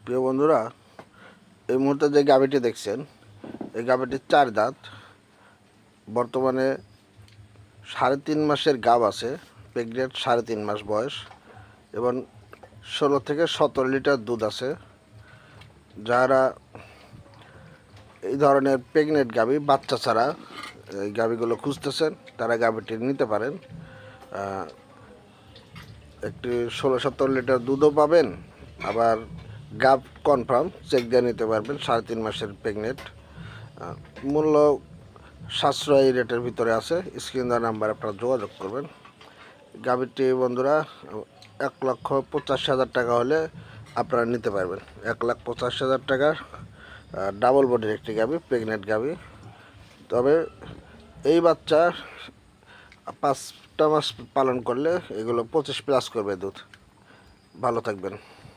প্রিয় বন্ধুরা, এই মুহূর্তে যে গাভীটি দেখছেন, এই গাভীটির 4 দাঁত। বর্তমানে 3.5 মাসের গাভ আছে, প্রেগনেন্ট, 3.5 মাস বয়স এবং 16 থেকে 17 লিটার দুধ আছে। যারা এই ধরনের প্রেগনেন্ট গাভী বাচ্চা ছাড়া এই গাভীগুলো খুঁজতেছেন, তারা গাভীটি নিতে পারেন। একটি 16-17 লিটার দুধও পাবেন, আবার গাভ কনফার্ম চেক দিয়ে নিতে পারবেন। 3.5 মাসের প্রেগনেন্ট, মূল্য সাশ্রয়ী রেটের ভিতরে আছে। স্ক্রিন দেওয়া নাম্বার আপনারা যোগাযোগ করবেন। গাভীটি বন্ধুরা 1,85,000 টাকা হলে আপনারা নিতে পারবেন। 1,85,000 টাকা ডাবল বডির একটি গাভী, প্রেগনেন্ট গাভী। তবে এই বাচ্চা 5টা মাস পালন করলে এগুলো 25+ করবে দুধ। ভালো থাকবেন।